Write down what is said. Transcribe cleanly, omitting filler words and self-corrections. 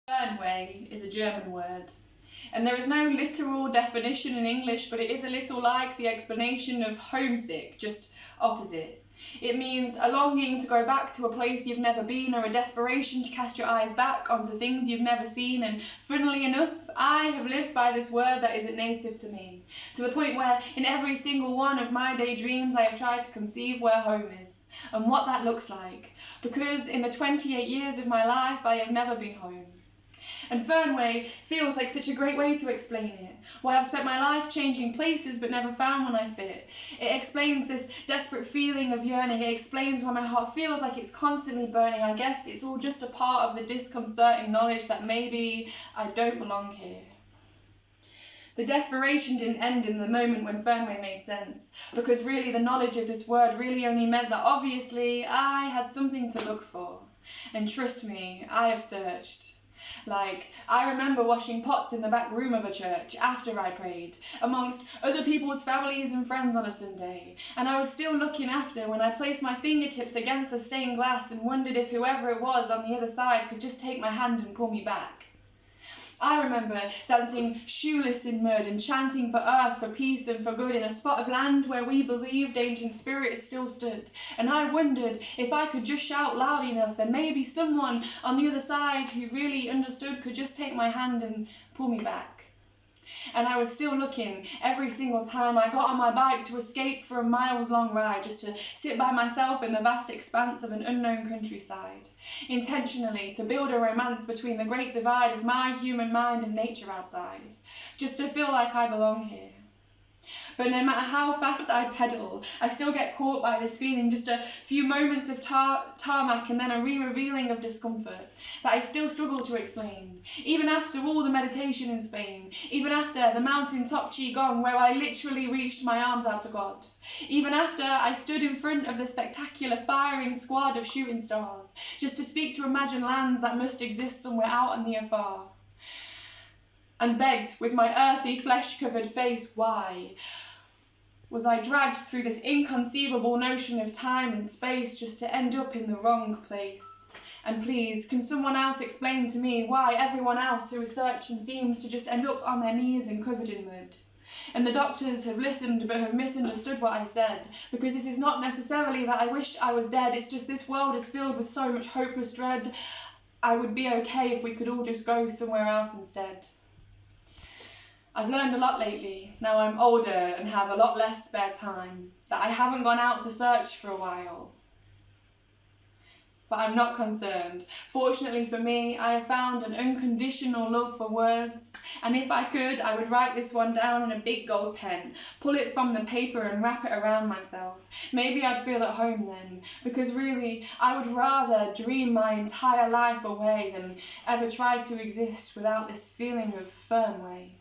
Fernweh is a German word, and there is no literal definition in English, but it is a little like the explanation of homesick, just opposite. It means a longing to go back to a place you've never been, or a desperation to cast your eyes back onto things you've never seen. And funnily enough, I have lived by this word that isn't native to me, to the point where in every single one of my daydreams I have tried to conceive where home is and what that looks like, because in the 28 years of my life I have never been home. And Fernweh feels like such a great way to explain it. Why I've spent my life changing places but never found one I fit. It explains this desperate feeling of yearning. It explains why my heart feels like it's constantly burning. I guess it's all just a part of the disconcerting knowledge that maybe I don't belong here. The desperation didn't end in the moment when Fernweh made sense, because really the knowledge of this word really only meant that obviously I had something to look for. And trust me, I have searched. Like, I remember washing pots in the back room of a church after I prayed, amongst other people's families and friends on a Sunday, and I was still looking after when I placed my fingertips against the stained glass and wondered if whoever it was on the other side could just take my hand and pull me back. I remember dancing shoeless in mud and chanting for earth, for peace and for good in a spot of land where we believed ancient spirits still stood. And I wondered if I could just shout loud enough, then maybe someone on the other side who really understood could just take my hand and pull me back. And I was still looking every single time I got on my bike to escape for a miles-long ride, just to sit by myself in the vast expanse of an unknown countryside, intentionally to build a romance between the great divide of my human mind and nature outside, just to feel like I belong here. But no matter how fast I pedal, I still get caught by this feeling, just a few moments of tarmac and then a re-revealing of discomfort that I still struggle to explain. Even after all the meditation in Spain, even after the mountaintop Qigong where I literally reached my arms out to God, even after I stood in front of the spectacular firing squad of shooting stars, just to speak to imagined lands that must exist somewhere out on the afar, and begged with my earthy flesh-covered face why was I dragged through this inconceivable notion of time and space just to end up in the wrong place? And please, can someone else explain to me why everyone else who is searching seems to just end up on their knees and covered in mud? And the doctors have listened but have misunderstood what I said, because this is not necessarily that I wish I was dead, it's just this world is filled with so much hopeless dread. I would be okay if we could all just go somewhere else instead. I've learned a lot lately, now I'm older and have a lot less spare time, that I haven't gone out to search for a while. But I'm not concerned. Fortunately for me, I have found an unconditional love for words, and if I could, I would write this one down in a big gold pen, pull it from the paper and wrap it around myself. Maybe I'd feel at home then, because really, I would rather dream my entire life away than ever try to exist without this feeling of Fernweh.